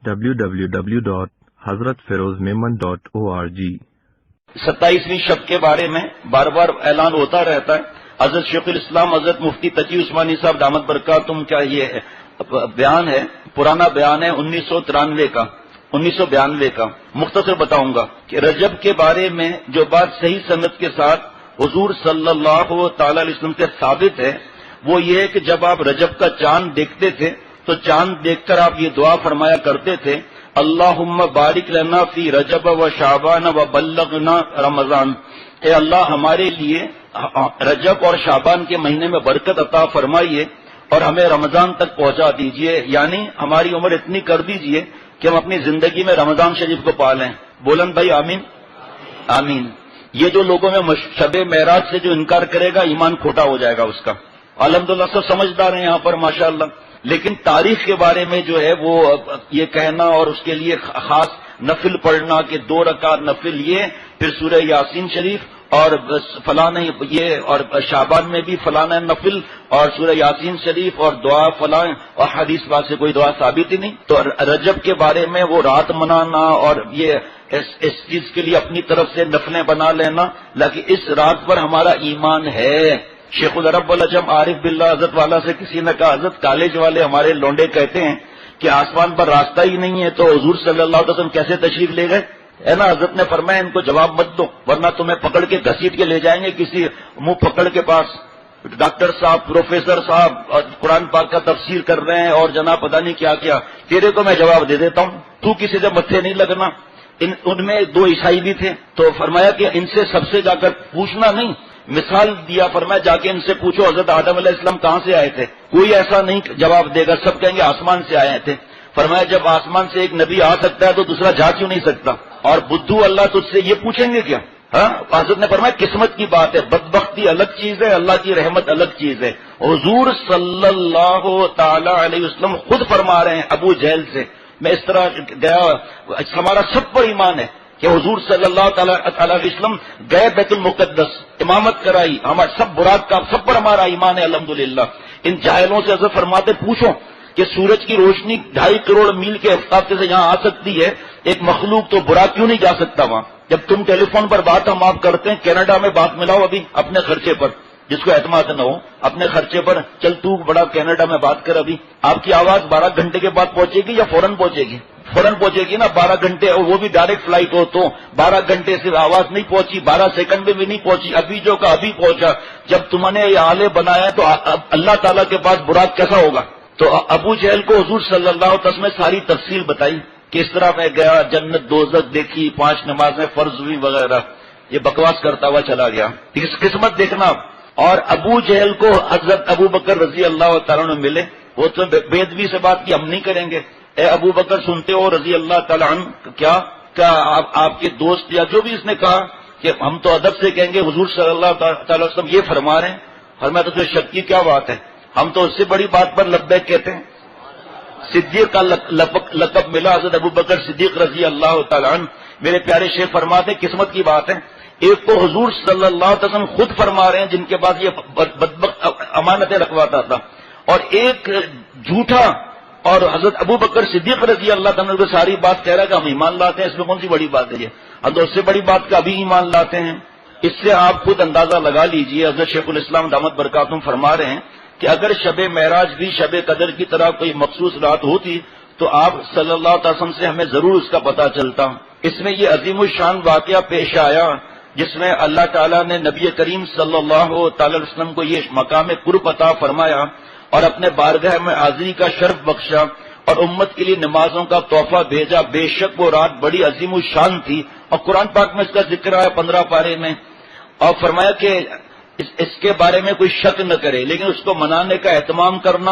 www.hazratfirozmemon.org 27ویں شب کے بارے میں بار بار اعلان ہوتا رہتا ہے. حضرت شیخ الاسلام حضرت مفتی تقی عثمانی صاحب دامت برکاتہم کا یہ بیان ہے، پرانا بیان ہے 1992 کا. مختصر بتاؤں گا کہ رجب کے بارے میں جو بات صحیح سند کے ساتھ حضور صلی اللہ تعالی علیہ وسلم سے ثابت ہے وہ یہ ہے کہ جب آپ رجب کا چاند دیکھتے تھے تو چاند دیکھ کر آپ یہ دعا فرمایا کرتے تھے، اللہم بارک لنا فی رجب و شعبان و بلغنا رمضان. اے اللہ ہمارے لیے رجب اور شعبان کے مہینے میں برکت عطا فرمائیے اور ہمیں رمضان تک پہنچا دیجئے، یعنی ہماری عمر اتنی کر دیجئے کہ ہم اپنی زندگی میں رمضان شریف کو پالیں. بولن بھائی آمین آمین. یہ جو لوگوں میں شب معراج سے جو انکار کرے گا ایمان کھوٹا ہو جائے گا اس کا. الحمدللہ سب سمجھدار ہیں یہاں پر ماشاءاللہ. لیکن تاریخ کے بارے میں جو ہے وہ یہ کہنا اور اس کے لیے خاص نفل پڑھنا کہ 2 رکعت نفل یہ پھر سورہ یاسین شریف اور فلاں یہ اور شعبان میں بھی فلاں نفل اور سورہ یاسین شریف اور دعا فلاں اور حدیث بات سے کوئی دعا ثابت ہی نہیں. تو رجب کے بارے میں وہ رات منانا اور یہ اس چیز کے لیے اپنی طرف سے نفلیں بنا لینا، لیکن اس رات پر ہمارا ایمان ہے. شیخ العرب العجم عارف باللہ حضرت والا سے کسی نے کہا، حضرت کالج والے ہمارے لونڈے کہتے ہیں کہ آسمان پر راستہ ہی نہیں ہے تو حضور صلی اللہ علیہ وسلم کیسے تشریف لے گئے؟ ہے نا. حضرت نے فرمایا ان کو جواب مت دو ورنہ تمہیں پکڑ کے گھسیٹ کے لے جائیں گے کسی منہ پکڑ کے پاس. ڈاکٹر صاحب پروفیسر صاحب قرآن پاک کا تفسیر کر رہے ہیں اور جناب پتہ نہیں کیا کیا. تیرے کو میں جواب دے دیتا ہوں، تو کسی سے متھے نہیں لگنا. ان میں 2 عیسائی بھی تھے تو فرمایا کہ ان سے سب سے جا کر پوچھنا نہیں. مثال دیا، فرمایا جا کے ان سے پوچھو حضرت آدم علیہ السلام کہاں سے آئے تھے، کوئی ایسا نہیں جواب دے گا، سب کہیں گے آسمان سے آئے تھے. فرمایا جب آسمان سے ایک نبی آ سکتا ہے تو دوسرا جا کیوں نہیں سکتا؟ اور بدھو اللہ تجھ سے یہ پوچھیں گے کیا؟ ہاں. حضرت نے فرمایا قسمت کی بات ہے، بدبختی الگ چیز ہے، اللہ کی رحمت الگ چیز ہے. حضور صلی اللہ تعالی علیہ وسلم خود فرما رہے ہیں ابو جہل سے. میں اس طرح گیا، ہمارا سب پر ایمان ہے کہ حضور صلی اللہ تعالی علیہ وسلم گئے بیت المقدس، امامت کرائی، ہمارا سب برات کا سب پر ہمارا ایمان ہے الحمدللہ. ان جاہلوں سے حضرت فرماتے پوچھو کہ سورج کی روشنی 2.5 کروڑ میل کے رفتار سے یہاں آ سکتی ہے، ایک مخلوق تو برا کیوں نہیں جا سکتا وہاں؟ جب تم ٹیلی فون پر بات ہم آپ کرتے ہیں، کینیڈا میں بات ملاؤ ابھی اپنے خرچے پر، جس کو اعتماد نہ ہو اپنے خرچے پر چل تو بڑا کینیڈا میں بات کر، ابھی آپ کی آواز 12 گھنٹے کے بعد پہنچے گی یا فوراً پہنچے گی؟ فوراً پہنچے گی نا. 12 گھنٹے اور وہ بھی ڈائریکٹ فلائٹ ہو تو 12 گھنٹے سے آواز نہیں پہنچی، 12 سیکنڈ میں بھی نہیں پہنچی، ابھی جو کا ابھی پہنچا. جب تم نے یہ آلے بنایا تو اللہ تعالیٰ کے پاس برات کیسا ہوگا؟ تو ابو جہل کو حضور صلی اللہ علیہ وسلم نے ساری تفصیل بتائی کہ اس طرح میں گیا، جنت دوزخ دیکھی، 5 نمازیں فرض ہوئی وغیرہ. یہ بکواس کرتا ہوا چلا گیا. قسمت دیکھنا. اور ابو جہل کو حضرت ابو بکر رضی اللہ تعالیٰ عنہ ملے، وہ تو بے ادبی سے بات کی ہم نہیں کریں گے. اے ابو بکر سنتے ہو رضی اللہ تعالیٰ عنہ، کیا آپ کے دوست یا جو بھی اس نے کہا کہ ہم تو ادب سے کہیں گے حضور صلی اللہ تعالی وسلم یہ فرما رہے ہیں. اور میں تو شک کی کیا بات ہے، ہم تو اس سے بڑی بات پر لبیک کہتے ہیں. صدیق کا لقب ملا حضرت ابو بکر صدیق رضی اللہ تعالیٰ عنہ. میرے پیارے شیخ فرماتے ہیں قسمت کی بات ہے، ایک تو حضور صلی اللہ علیہ وسلم خود فرما رہے ہیں جن کے پاس یہ بدبخت امانتیں رکھواتا تھا، اور ایک جھوٹا اور حضرت ابو بکر صدیق رضی اللہ تعالیٰ کو ساری بات کہہ رہا ہے کہ ہم ایمان لاتے ہیں. اس میں کون سی بڑی بات ہے؟ یہ ہم تو اس سے بڑی بات کا ابھی ایمان لاتے ہیں. اس سے آپ خود اندازہ لگا لیجئے. حضرت شیخ الاسلام دامت برکاتہم فرما رہے ہیں کہ اگر شب معراج بھی شب قدر کی طرح کوئی مخصوص رات ہوتی تو آپ صلی اللہ علیہ وسلم سے ہمیں ضرور اس کا پتہ چلتا. اس میں یہ عظیم الشان واقعہ پیش آیا جس میں اللہ تعالیٰ نے نبی کریم صلی اللہ تعالی وسلم کو یہ مقام قرب عطا فرمایا اور اپنے بارگاہ میں حاضری کا شرف بخشا اور امت کے لیے نمازوں کا تحفہ بھیجا. بے شک وہ رات بڑی عظیم الشان تھی اور قرآن پاک میں اس کا ذکر ہے 15 پارے میں. اور فرمایا کہ اس کے بارے میں کوئی شک نہ کرے، لیکن اس کو منانے کا اہتمام کرنا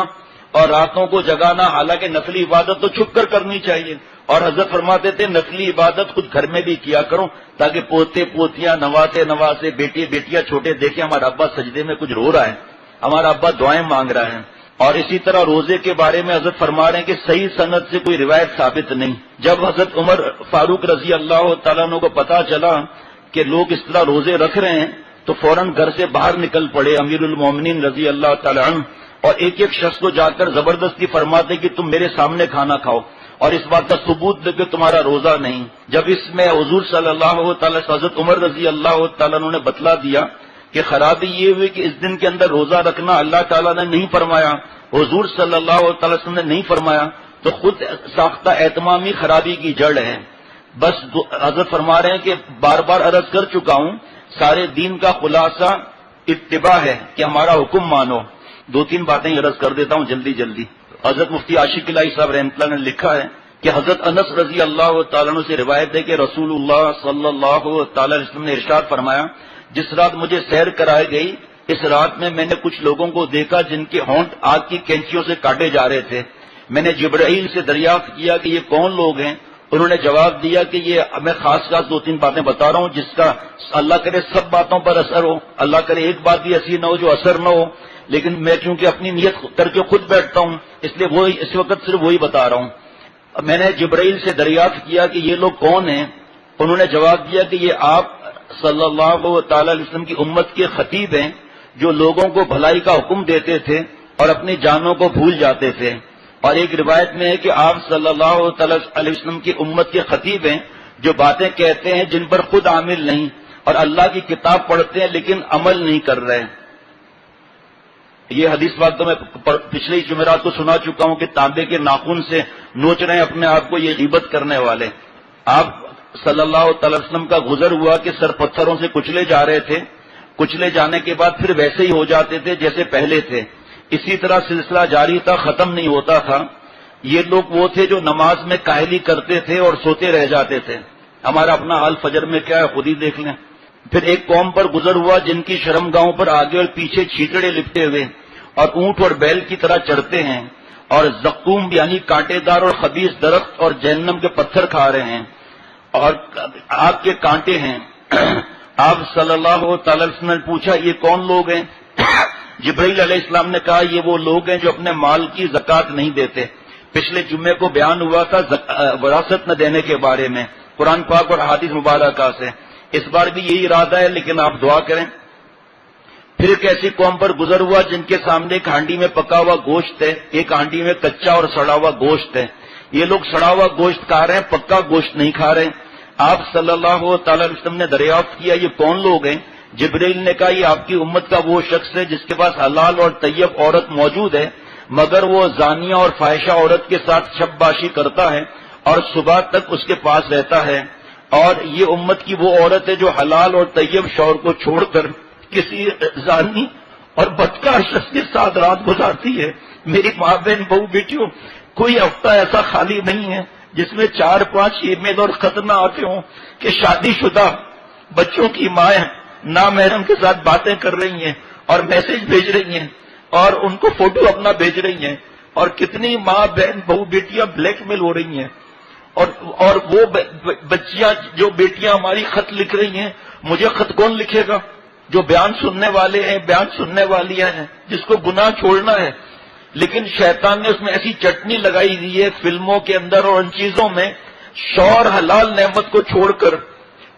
اور راتوں کو جگانا، حالانکہ نفلی عبادت تو چھپ کر کرنی چاہیے. اور حضرت فرماتے تھے نفلی عبادت خود گھر میں بھی کیا کرو تاکہ پوتے پوتیاں نواسے بیٹی بیٹیاں چھوٹے دیکھیں ہمارا ابا سجدے میں کچھ رو رہا ہے، ہمارا ابا دعائیں مانگ رہا ہے. اور اسی طرح روزے کے بارے میں حضرت فرما رہے ہیں کہ صحیح سند سے کوئی روایت ثابت نہیں. جب حضرت عمر فاروق رضی اللہ تعالیٰ عنہ کو پتا چلا کہ لوگ اس طرح روزے رکھ رہے ہیں تو فوراً گھر سے باہر نکل پڑے امیر المومنین رضی اللہ تعالیٰ عنہ، اور ایک ایک شخص کو جا کر زبردستی فرماتے کہ تم میرے سامنے کھانا کھاؤ. اور اس بات کا ثبوت دے کہ تمہارا روزہ نہیں. جب اس میں حضور صلی اللہ تعالی حضرت عمر رضی اللہ تعالیٰ نے بتلا دیا کہ خرابی یہ ہوئی کہ اس دن کے اندر روزہ رکھنا اللہ تعالیٰ نے نہیں فرمایا, حضور صلی اللہ تعالی وسلم نے نہیں فرمایا, تو خود ساختہ اہتمامی خرابی کی جڑ ہے. بس حضرت فرما رہے ہیں کہ بار بار عرض کر چکا ہوں, سارے دین کا خلاصہ اتباع ہے کہ ہمارا حکم مانو. 2-3 باتیں عرض کر دیتا ہوں جلدی. حضرت مفتی عاشق الہی صاحب رحمۃ اللہ نے لکھا ہے کہ حضرت انس رضی اللہ تعالیٰ عنہ سے روایت ہے کہ رسول اللہ صلی اللہ تعالی علیہ وسلم نے ارشاد فرمایا, جس رات مجھے سیر کرائی گئی اس رات میں نے کچھ لوگوں کو دیکھا جن کے ہونٹ آگ کی کینچیوں سے کاٹے جا رہے تھے. میں نے جبرائیل سے دریافت کیا کہ یہ کون لوگ ہیں؟ انہوں نے جواب دیا کہ یہ میں خاص 2-3 باتیں بتا رہا ہوں جس کا اللہ کرے سب باتوں پر اثر ہو, اللہ کرے ایک بات بھی ایسی نہ ہو جو اثر نہ ہو, لیکن میں چونکہ اپنی نیت کر کے خود بیٹھتا ہوں اس لیے وہی اس وقت صرف وہی بتا رہا ہوں. میں نے جبرائیل سے دریافت کیا کہ یہ لوگ کون ہیں؟ انہوں نے جواب دیا کہ یہ آپ صلی اللہ تعالی علیہ وسلم کی امت کے خطیب ہیں جو لوگوں کو بھلائی کا حکم دیتے تھے اور اپنی جانوں کو بھول جاتے تھے. اور ایک روایت میں ہے کہ آپ صلی اللہ تعالی علیہ وسلم کی امت کے خطیب ہیں جو باتیں کہتے ہیں جن پر خود عامل نہیں, اور اللہ کی کتاب پڑھتے ہیں لیکن عمل نہیں کر رہے. یہ حدیث بات تو میں پچھلے جمعرات کو سنا چکا ہوں کہ تانبے کے ناخن سے نوچ رہے ہیں اپنے آپ کو یہ غیبت کرنے والے. آپ صلی اللہ تعالی وسلم کا گزر ہوا کہ سر پتھروں سے کچلے جا رہے تھے, کچلے جانے کے بعد پھر ویسے ہی ہو جاتے تھے جیسے پہلے تھے. اسی طرح سلسلہ جاری تھا, ختم نہیں ہوتا تھا. یہ لوگ وہ تھے جو نماز میں کاہلی کرتے تھے اور سوتے رہ جاتے تھے. ہمارا اپنا حال فجر میں کیا ہے خود ہی دیکھ لیں. پھر ایک قوم پر گزر ہوا جن کی شرمگاہوں پر آگے اور پیچھے چھیٹڑے لپٹے ہوئے اور اونٹ اور بیل کی طرح چڑھتے ہیں, اور زقوم یعنی کانٹے دار اور خبیث درخت اور جہنم کے پتھر کھا رہے ہیں اور آگ کے کانٹے ہیں. آپ صلی اللہ تعالی وسلم نے پوچھا یہ کون لوگ ہیں؟ جبرائیل علیہ السلام نے کہا یہ وہ لوگ ہیں جو اپنے مال کی زکوٰۃ نہیں دیتے. پچھلے جمعے کو بیان ہوا تھا وراثت نہ دینے کے بارے میں قرآن پاک اور احادیث مبارکہ سے. اس بار بھی یہی ارادہ ہے لیکن آپ دعا کریں. پھر ایک ایسی قوم پر گزر ہوا جن کے سامنے ایک ہانڈی میں پکا ہوا گوشت ہے, ایک ہانڈی میں کچا اور سڑا ہوا گوشت ہے. یہ لوگ سڑا ہوا گوشت کھا رہے ہیں, پکا گوشت نہیں کھا رہے. آپ صلی اللہ تعالی علیہ وسلم نے دریافت کیا یہ کون لوگ ہیں؟ جبرائیل نے کہا یہ آپ کی امت کا وہ شخص ہے جس کے پاس حلال اور طیب عورت موجود ہے مگر وہ زانیہ اور فاحشہ عورت کے ساتھ شب باشی کرتا ہے اور صبح تک اس کے پاس رہتا ہے. اور یہ امت کی وہ عورت ہے جو حلال اور طیب شوہر کو چھوڑ کر کسی زانی اور بدکار شخص کے ساتھ رات گزارتی ہے. میری ماں بہن بہو بیٹیوں, کوئی ہفتہ ایسا خالی نہیں ہے جس میں 4-5 ای میل اور خط نہ آتے ہوں کہ شادی شدہ بچوں کی مائیں نامحرم کے ساتھ باتیں کر رہی ہیں اور میسج بھیج رہی ہیں اور ان کو فوٹو اپنا بھیج رہی ہیں, اور کتنی ماں بہن بہو بیٹیاں بلیک میل ہو رہی ہیں. اور وہ بچیاں جو بیٹیاں ہماری خط لکھ رہی ہیں, مجھے خط کون لکھے گا؟ جو بیان سننے والے ہیں, بیان سننے والیاں ہیں, جس کو گناہ چھوڑنا ہے. لیکن شیطان نے اس میں ایسی چٹنی لگائی دی ہے فلموں کے اندر اور ان چیزوں میں, شوہر حلال نعمت کو چھوڑ کر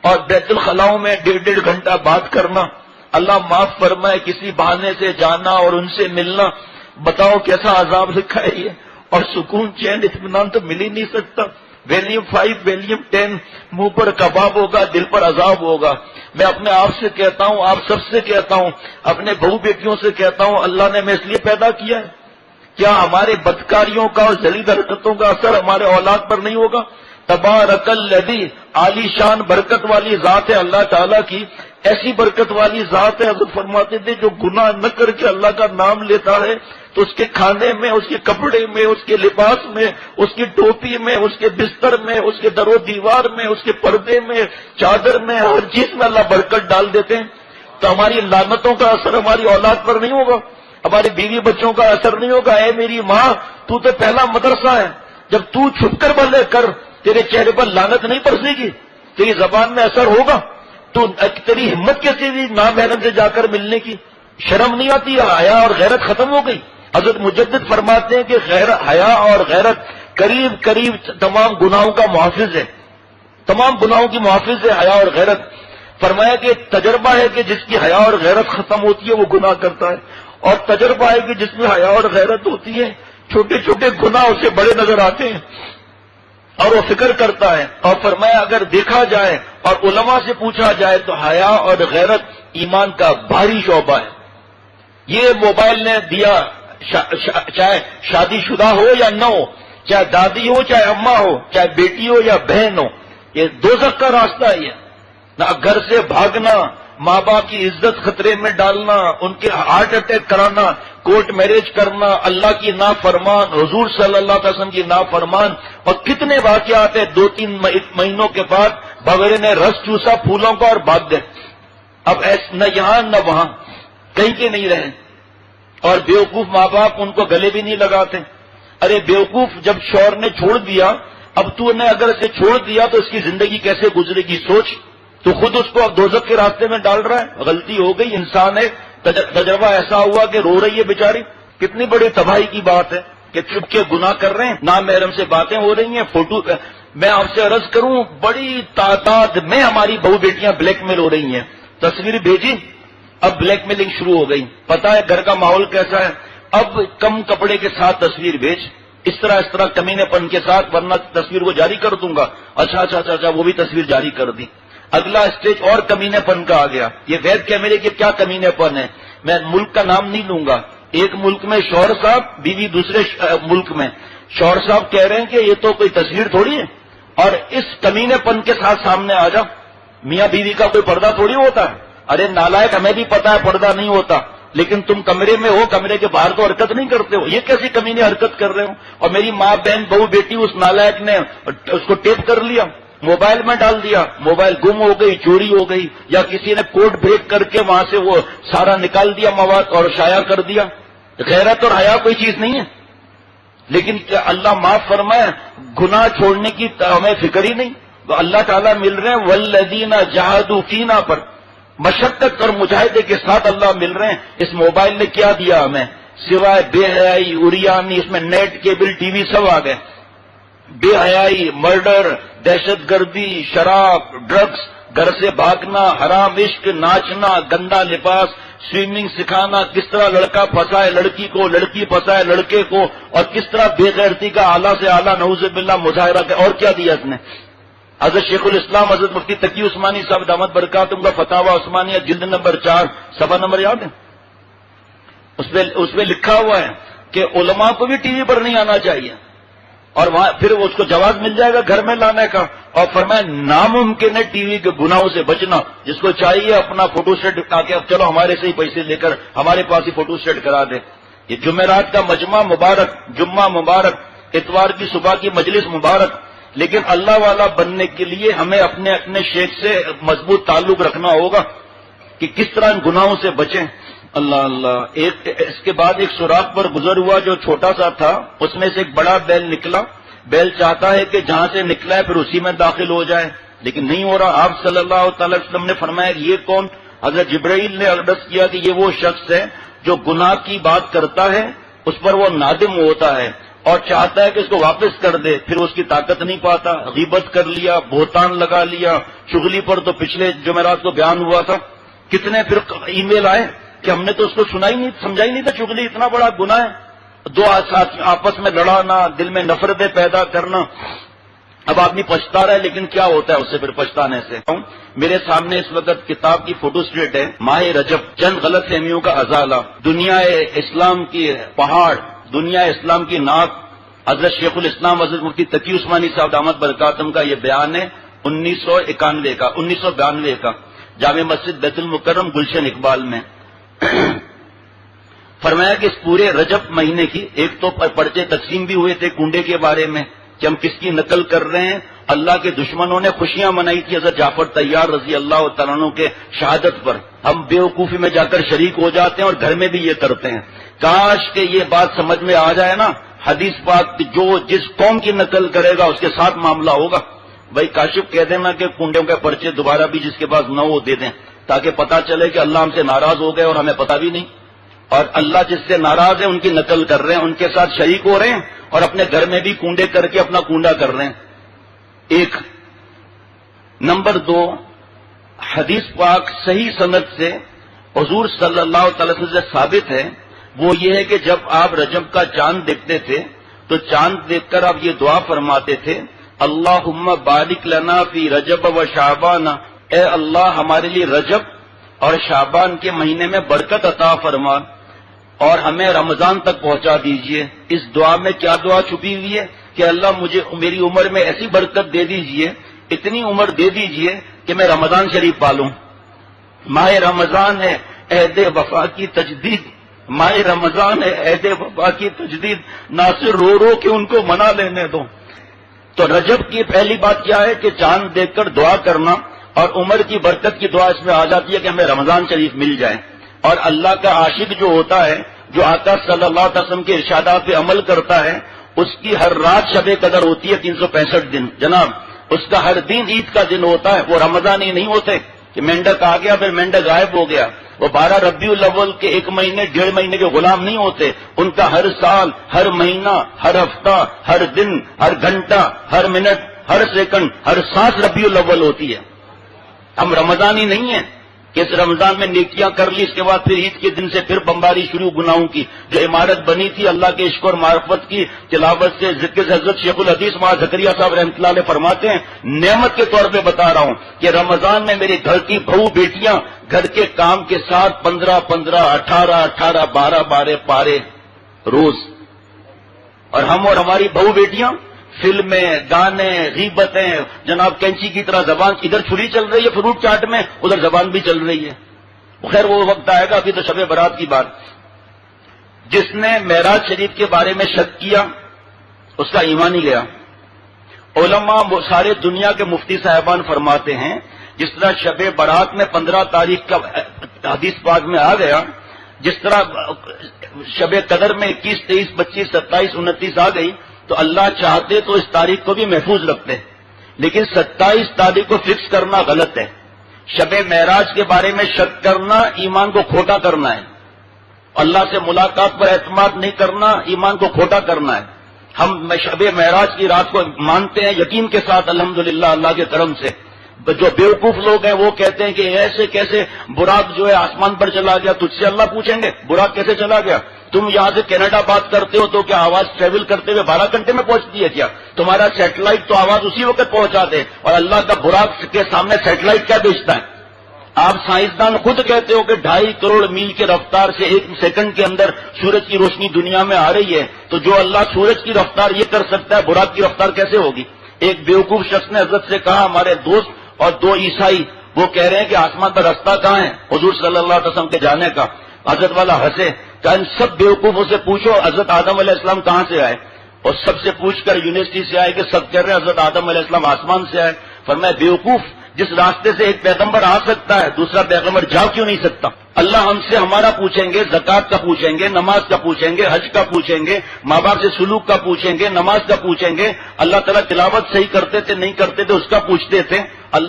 اور بیت الخلاؤں میں 1.5 گھنٹہ بات کرنا, اللہ معاف فرمائے کسی بہانے سے جانا اور ان سے ملنا. بتاؤ کیسا عذاب لکھا ہے یہ, اور سکون چین اطمینان تو مل ہی نہیں سکتا. ویلیوم 5 ویلیوم 10 منہ پر کباب ہوگا, دل پر عذاب ہوگا. میں اپنے آپ سے کہتا ہوں, آپ سب سے کہتا ہوں, اپنے بہو بیٹیوں سے کہتا ہوں, اللہ نے ہمیں اس لیے پیدا کیا ہے کیا ہمارے بدکاریوں کا اور ذلیل حرکتوں کا اثر ہمارے اولاد پر نہیں ہوگا؟ تبارک الذی, عالی شان برکت والی ذات ہے اللہ تعالیٰ کی, ایسی برکت والی ذات ہے. حضرت فرماتے تھے جو گناہ نہ کر کے اللہ کا نام لیتا ہے تو اس کے کھانے میں, اس کے کپڑے میں, اس کے لباس میں, اس کی ٹوپی میں, اس کے بستر میں, اس کے در و دیوار میں, اس کے پردے میں, چادر میں, ہر چیز میں اللہ برکت ڈال دیتے ہیں. تو ہماری لعنتوں کا اثر ہماری اولاد پر نہیں ہوگا, ہمارے بیوی بچوں کا اثر نہیں ہوگا. اے میری ماں, تو پہلا مدرسہ ہے, جب تو چھپ کر بھلے کر تیرے چہرے پر لعنت نہیں برسے گی, تیری زبان میں اثر ہوگا. تو تیری ہمت کیسی تھی نامحرم سے جا کر ملنے کی؟ شرم نہیں آتی؟ حیا اور غیرت ختم ہو گئی. حضرت مجدد فرماتے ہیں کہ حیا اور غیرت قریب قریب تمام گناہوں کا محافظ ہے, تمام گناہوں کی محافظ ہے حیا اور غیرت. فرمایا کہ تجربہ ہے کہ جس کی حیا اور غیرت ختم ہوتی ہے وہ گناہ کرتا ہے, اور تجربہ ہے کہ جس میں حیا اور غیرت ہوتی ہے چھوٹے چھوٹے گناہ اسے بڑے نظر آتے ہیں. اور وہ فکر کرتا ہے. اور فرمایا اگر دیکھا جائے اور علماء سے پوچھا جائے تو حیا اور غیرت ایمان کا بھاری شعبہ ہے. یہ موبائل نے دیا، چاہے شادی شدہ ہو یا نہ ہو، چاہے دادی ہو چاہے اماں ہو، چاہے بیٹی ہو یا بہن ہو، یہ دوزخ کا راستہ ہے. یہ نہ گھر سے بھاگنا، ماں باپ کی عزت خطرے میں ڈالنا، ان کے ہارٹ اٹیک کرانا، کورٹ میرج کرنا، اللہ کی نافرمان، حضور صلی اللہ علیہ وسلم کی نافرمان. اور کتنے واقعات ہیں 2-3 مہینوں کے بعد بغیر نے رس چوسا پھولوں کا اور بھاگ گئے. اب نہ یہاں نہ وہاں، کہیں کے نہیں رہے. اور بیوقوف ماں باپ ان کو گلے بھی نہیں لگاتے. ارے بیوقوف، جب شوہر نے چھوڑ دیا، اب تو نے اگر اسے چھوڑ دیا تو اس کی زندگی کیسے گزرے گی؟ سوچ. تو خود اس کو اب دوزخ کے راستے میں ڈال رہا ہے. غلطی ہو گئی، انسان ہے، تجربہ ایسا ہوا کہ رو رہی ہے بیچاری. کتنی بڑی تباہی کی بات ہے کہ چپ کے گناہ کر رہے ہیں، نامحرم سے باتیں ہو رہی ہیں، فوٹو. میں آپ سے عرض کروں، بڑی تعداد میں ہماری بہو بیٹیاں بلیک میل ہو رہی ہیں. تصویر بھیجی، اب بلیک میلنگ شروع ہو گئی. پتا ہے گھر کا ماحول کیسا ہے؟ اب کم کپڑے کے ساتھ تصویر بھیج، اس طرح کمینے پن کے ساتھ، ورنہ تصویر کو جاری کر دوں گا. اچھا وہ بھی تصویر جاری کر دی. اگلا اسٹیج اور کمینے پن کا آ گیا. یہ ویب کیمرے کے کیا کمینے پن ہے؟ میں ملک کا نام نہیں لوں گا. ایک ملک میں شوہر صاحب، بیوی دوسرے ملک میں. شوہر صاحب کہہ رہے ہیں کہ یہ تو کوئی تصویر تھوڑی ہے، اور اس کمینے پن کے ساتھ سامنے آ جا. میاں بیوی کا کوئی پردہ تھوڑی ہوتا ہے. ارے نالائق، ہمیں بھی پتا ہے پردہ نہیں ہوتا، لیکن تم کمرے میں ہو، کمرے کے باہر تو حرکت نہیں کرتے ہو. یہ کیسی کمینے حرکت کر رہے ہو؟ اور میری ماں بہن بہو بیٹی، اس نالائق نے اس کو ٹیپ کر لیا، موبائل میں ڈال دیا، موبائل گم ہو گئی، چوری ہو گئی، یا کسی نے کوڈ بریک کر کے وہاں سے وہ سارا نکال دیا مواد اور شائع کر دیا. غیرت اور حیا کوئی چیز نہیں ہے. لیکن کیا اللہ معاف فرمائے، گناہ چھوڑنے کی ہمیں فکر ہی نہیں. تو اللہ تعالیٰ مل رہے ہیں والذین جاہدوا فینا پر، مشقت اور مجاہدے کے ساتھ اللہ مل رہے ہیں. اس موبائل نے کیا دیا ہمیں سوائے بے حیائی، اریانی؟ اس میں نیٹ، کیبل، ٹی وی سب آ گئے. بے حیائی، مرڈر، دہشت گردی، شراب، ڈرگس، گھر سے بھاگنا، حرام عشق، ناچنا، گندا لباس، سوئمنگ سکھانا، کس طرح لڑکا پھنسائے لڑکی کو، لڑکی پھنسائے لڑکے کو، اور کس طرح بے غیرتی کا اعلیٰ سے اعلیٰ نعوذ باللہ مظاہرہ کیا. اور کیا دیا اس نے؟ حضرت شیخ الاسلام حضرت مفتی تقی عثمانی صاحب دامت برکاتہم کا فتاوی عثمانیہ جلد نمبر 4 صفحہ نمبر یاد ہے؟ اس پہ لکھا ہوا ہے کہ علماء کو بھی ٹی وی پر نہیں آنا چاہیے، اور وہاں پھر اس کو جواز مل جائے گا گھر میں لانے کا. اور فرمایا ناممکن ہے ٹی وی کے گناہوں سے بچنا. جس کو چاہیے اپنا فوٹو سیٹ آ کے اب چلو ہمارے سے ہی پیسے لے کر ہمارے پاس ہی فوٹو سیٹ کرا دے. یہ جمعرات کا مجمع مبارک، جمعہ مبارک، اتوار کی صبح کی مجلس مبارک. لیکن اللہ والا بننے کے لیے ہمیں اپنے اپنے شیخ سے مضبوط تعلق رکھنا ہوگا کہ کس طرح ان گناہوں سے بچیں. اللہ اللہ. اس کے بعد ایک سوراخ پر گزر ہوا جو چھوٹا سا تھا، اس میں سے ایک بڑا بیل نکلا. بیل چاہتا ہے کہ جہاں سے نکلا ہے پھر اسی میں داخل ہو جائے، لیکن نہیں ہو رہا. آپ صلی اللہ تعالی وسلم نے فرمایا یہ کون؟ حضرت جبرائیل نے عرض کیا کہ یہ وہ شخص ہے جو گناہ کی بات کرتا ہے، اس پر وہ نادم ہوتا ہے اور چاہتا ہے کہ اس کو واپس کر دے، پھر اس کی طاقت نہیں پاتا. غیبت کر لیا، بہتان لگا لیا، چغلی پر تو پچھلے جمعرات کو بیان ہوا تھا. کتنے پھر ای میل آئے کہ ہم نے تو اس کو سنا ہی نہیں، سمجھا ہی نہیں تھا چغلی اتنا بڑا گناہ ہے. دو آپس میں لڑانا، دل میں نفرتیں پیدا کرنا. اب آدمی پچھتا رہا ہے، لیکن کیا ہوتا ہے اس سے پھر پچھتانے سے؟ میرے سامنے اس وقت کتاب کی فوٹو اسٹیٹ ہے، ماہ رجب، چند غلط فہمیوں کا ازالہ، دنیا اسلام کی پہاڑ، دنیا اسلام کی ناک. حضرت شیخ الاسلام حضرت مفتی تقی عثمانی صاحب دامت برکاتہم کا یہ بیان ہے 1992 کا جامع مسجد بیت المکرم گلشن اقبال میں. فرمایا کہ اس پورے رجب مہینے کی ایک تو پرچے تقسیم بھی ہوئے تھے کنڈے کے بارے میں کہ ہم کس کی نقل کر رہے ہیں. اللہ کے دشمنوں نے خوشیاں منائی تھی حضرت جعفر طیار رضی اللہ تعالیٰ عنہ کے شہادت پر. ہم بیوقوفی میں جا کر شریک ہو جاتے ہیں اور گھر میں بھی یہ کرتے ہیں. کاش کہ یہ بات سمجھ میں آ جائے نا، حدیث پاک جو جس قوم کی نقل کرے گا اس کے ساتھ معاملہ ہوگا. بھائی کاشف کہہ دینا کہ کنڈوں کے پرچے دوبارہ بھی جس کے پاس نہ ہو دے دیں، تاکہ پتہ چلے کہ اللہ ہم سے ناراض ہو گئے اور ہمیں پتہ بھی نہیں. اور اللہ جس سے ناراض ہے ان کی نقل کر رہے ہیں، ان کے ساتھ شریک ہو رہے ہیں اور اپنے گھر میں بھی کنڈے کر کے اپنا کنڈا کر رہے ہیں. ایک نمبر 2، حدیث پاک صحیح سند سے حضور صلی اللہ تعالی وسلم سے ثابت ہے، وہ یہ ہے کہ جب آپ رجب کا چاند دیکھتے تھے تو چاند دیکھ کر آپ یہ دعا فرماتے تھے اللہم بارک لنا فی رجب و شعبان، اے اللہ ہمارے لیے رجب اور شعبان کے مہینے میں برکت عطا فرما اور ہمیں رمضان تک پہنچا دیجئے۔ اس دعا میں کیا دعا چھپی ہوئی ہے کہ اللہ مجھے میری عمر میں ایسی برکت دے دیجئے، اتنی عمر دے دیجئے کہ میں رمضان شریف پالوں۔ ماہ رمضان ہے عہد وفا کی تجدید، ماہ رمضان ہے عہد وفا کی تجدید، ناصر رو رو کے ان کو منا لینے دو۔ تو رجب کی پہلی بات کیا ہے کہ چاند دیکھ کر دعا کرنا، اور عمر کی برکت کی دعا اس میں آ جاتی ہے کہ ہمیں رمضان شریف مل جائے۔ اور اللہ کا عاشق جو ہوتا ہے، جو آقا صلی اللہ علیہ وسلم کے ارشادات پہ عمل کرتا ہے، اس کی ہر رات شب قدر ہوتی ہے 365 دن جناب، اس کا ہر دن عید کا دن ہوتا ہے۔ وہ رمضان ہی نہیں ہوتے کہ مینڈک آ گیا پھر مینڈک غائب ہو گیا، وہ 12 ربیع الاول کے 1 مہینے 1.5 مہینے کے غلام نہیں ہوتے، ان کا ہر سال، ہر مہینہ، ہر ہفتہ، ہر دن، ہر گھنٹہ، ہر منٹ، ہر سیکنڈ، ہر سانس ربیع الاول ہوتی ہے۔ ہم رمضان ہی نہیں ہیں کہ اس رمضان میں نیکیاں کر لی، اس کے بعد پھر عید کے دن سے پھر بمباری شروع گناہوں کی۔ جو عمارت بنی تھی اللہ کے عشق اور معرفت کی تلاوت سے، ذکر سے، حضرت شیخ الحدیث مولانا زکریا صاحب رحمۃ اللہ علیہ فرماتے ہیں، نعمت کے طور پہ بتا رہا ہوں کہ رمضان میں میری گھر کی بہو بیٹیاں گھر کے کام کے ساتھ 15 15 18 18 12 12 پارے روز، اور ہم اور ہماری بہو بیٹیاں فلمیں، گانے، غیبتیں، جناب کینچی کی طرح زبان ادھر چھری چل رہی ہے فروٹ چاٹ میں، ادھر زبان بھی چل رہی ہے۔ خیر وہ وقت آئے گا، ابھی تو شب برات کی بات۔ جس نے معراج شریف کے بارے میں شک کیا اس کا ایمان ہی گیا۔ علماء سارے دنیا کے مفتی صاحبان فرماتے ہیں جس طرح شب برات میں 15 تاریخ کا حدیث پاک میں آ گیا، جس طرح شب قدر میں 21 23 25 27 29 آ گئی، تو اللہ چاہتے تو اس تاریخ کو بھی محفوظ رکھتے، لیکن 27 تاریخ کو فکس کرنا غلط ہے۔ شب معراج کے بارے میں شک کرنا ایمان کو کھوٹا کرنا ہے، اللہ سے ملاقات پر اعتماد نہیں کرنا ایمان کو کھوٹا کرنا ہے۔ ہم شب معراج کی رات کو مانتے ہیں یقین کے ساتھ الحمدللہ اللہ کے کرم سے۔ جو بیوقوف لوگ ہیں وہ کہتے ہیں کہ ایسے کیسے براق جو ہے آسمان پر چلا گیا، تجھ سے اللہ پوچھیں گے براق کیسے چلا گیا؟ تم یہاں سے کینیڈا بات کرتے ہو تو کیا آواز ٹریول کرتے ہوئے 12 گھنٹے میں پہنچتی ہے کیا؟ تمہارا سیٹلائٹ تو آواز اسی وقت پہنچا دے، اور اللہ کا براق کے سامنے سیٹلائٹ کیا بیچتا ہے؟ آپ سائنسدان خود کہتے ہو کہ 2.5 کروڑ میل کی رفتار سے 1 سیکنڈ کے اندر سورج کی روشنی دنیا میں آ رہی ہے، تو جو اللہ سورج کی رفتار یہ کر سکتا ہے براق کی رفتار کیسے ہوگی؟ ایک بیوقوف شخص نے حضرت سے کہا، ہمارے دوست اور 2 عیسائی وہ کہہ رہے ہیں کہ آسمان پر رستہ کہاں ہے حضور صلی اللہ علیہ وسلم کے جانے کا؟ حضرت والا ہنسے، کہ ان سب بیوقوفوں سے پوچھو حضرت آدم علیہ السلام کہاں سے آئے؟ اور سب سے پوچھ کر یونیورسٹی سے آئے کہ سب کہہ رہے ہیں حضرت آدم علیہ السلام آسمان سے آئے۔ فرمایا بیوقوف، جس راستے سے ایک پیغمبر آ سکتا ہے دوسرا پیغمبر جا کیوں نہیں سکتا؟ اللہ ہم سے ہمارا پوچھیں گے، زکوٰۃ کا پوچھیں گے، نماز کا پوچھیں گے، حج کا پوچھیں گے، ماں باپ سے سلوک کا پوچھیں گے، نماز کا پوچھیں گے، اللہ تعالیٰ تلاوت صحیح کرتے تھے نہیں کرتے تھے اس کا پوچھتے تھے۔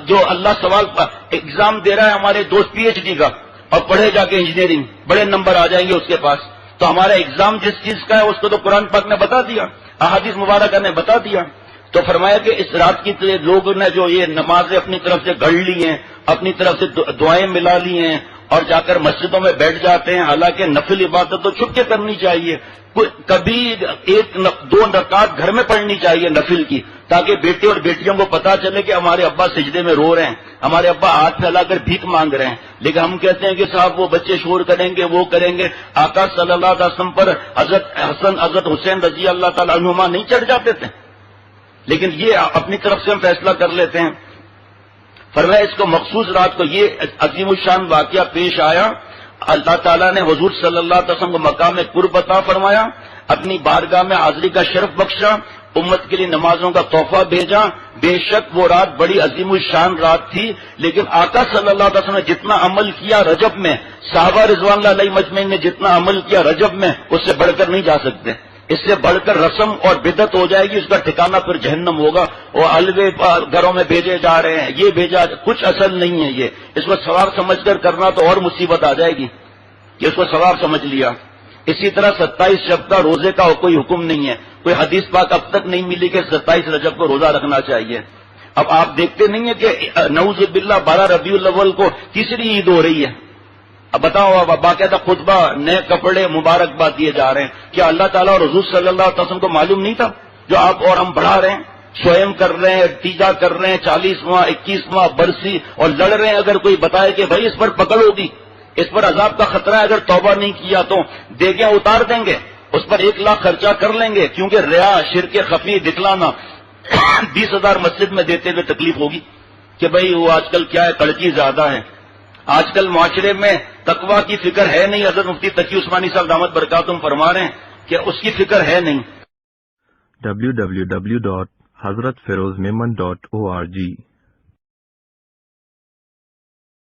جو اللہ سوال ایگزام دے رہا ہے ہمارے دوست پی ایچ ڈی کا اور پڑھے جا کے انجینئرنگ، بڑے نمبر آ جائیں گے اس کے پاس، تو ہمارا ایگزام جس چیز کا ہے اس کو تو قرآن پاک نے بتا دیا، احادیث مبارکہ نے بتا دیا۔ تو فرمایا کہ اس رات کی لوگوں نے جو یہ نمازیں اپنی طرف سے گھڑ لی ہیں، اپنی طرف سے دعائیں ملا لی ہیں اور جا کر مسجدوں میں بیٹھ جاتے ہیں، حالانکہ نفل عبادت تو چھپ کے کرنی چاہیے، کبھی 1-2 رکعت گھر میں پڑھنی چاہیے نفل کی، تاکہ بیٹے اور بیٹیوں کو پتا چلے کہ ہمارے ابا سجدے میں رو رہے ہیں، ہمارے ابا ہاتھ پھیلا کر بھیک مانگ رہے ہیں۔ لیکن ہم کہتے ہیں کہ صاحب وہ بچے شور کریں گے، وہ کریں گے۔ آقا صلی اللہ علیہ وسلم پر حضرت حسن حضرت حسین رضی اللہ تعالیٰ عنہما نہیں چڑھ جاتے تھے؟ لیکن یہ اپنی طرف سے ہم فیصلہ کر لیتے ہیں۔ فرمایا اس کو مخصوص رات کو یہ عظیم الشان واقعہ پیش آیا، اللہ تعالیٰ نے حضور صلی اللہ علیہ وسلم کو مقام قرب عطا فرمایا، اپنی بارگاہ میں حاضری کا شرف بخشا، امت کے لیے نمازوں کا تحفہ بھیجا۔ بے شک وہ رات بڑی عظیم الشان رات تھی، لیکن آقا صلی اللہ علیہ وسلم نے جتنا عمل کیا رجب میں، صحابہ رضوان اللہ علیہ مجمعین نے جتنا عمل کیا رجب میں، اس سے بڑھ کر نہیں جا سکتے۔ اس سے بڑھ کر رسم اور بدعت ہو جائے گی، اس کا ٹھکانہ پھر جہنم ہوگا۔ وہ حلوے گھروں میں بھیجے جا رہے ہیں، یہ بھیجا، کچھ اصل نہیں ہے یہ، اس کو ثواب سمجھ کر کرنا تو اور مصیبت آ جائے گی کہ اس کو ثواب سمجھ لیا۔ اسی طرح 27 شب کا روزے کا کوئی حکم نہیں ہے، کوئی حدیث پاک اب تک نہیں ملی کہ 27 رجب کو روزہ رکھنا چاہیے۔ اب آپ دیکھتے نہیں ہیں کہ نعوذ باللہ 12 ربیع الاول کو تیسری عید ہو رہی ہے۔ اب بتاؤ، اب باقاعدہ خطبہ، نئے کپڑے، مبارکباد دیے جا رہے ہیں، کیا اللہ تعالیٰ اور حضور صلی اللہ علیہ وسلم کو معلوم نہیں تھا جو آپ اور ہم پڑھا رہے ہیں؟ سوئم کر رہے ہیں، تیجا کر رہے ہیں، 40واں 21واں برسی، اور لڑ رہے ہیں، اگر کوئی بتائے کہ بھائی اس پر پکڑ ہوگی، اس پر عذاب کا خطرہ ہے، اگر توبہ نہیں کیا تو دیگیں اتار دیں گے، اس پر 1 لاکھ خرچہ کر لیں گے، کیونکہ ریا، شرک خفی دکھلانا 20,000 مسجد میں دیتے ہوئے تکلیف ہوگی کہ بھئی وہ آج کل کیا ہے، کڑکی زیادہ ہے، آج کل معاشرے میں تقوی کی فکر ہے نہیں. حضرت مفتی تقی عثمانی صاحب دامت برکاتہم فرما رہے ہیں کہ اس کی فکر ہے نہیں. www.hazratfirozmemon.org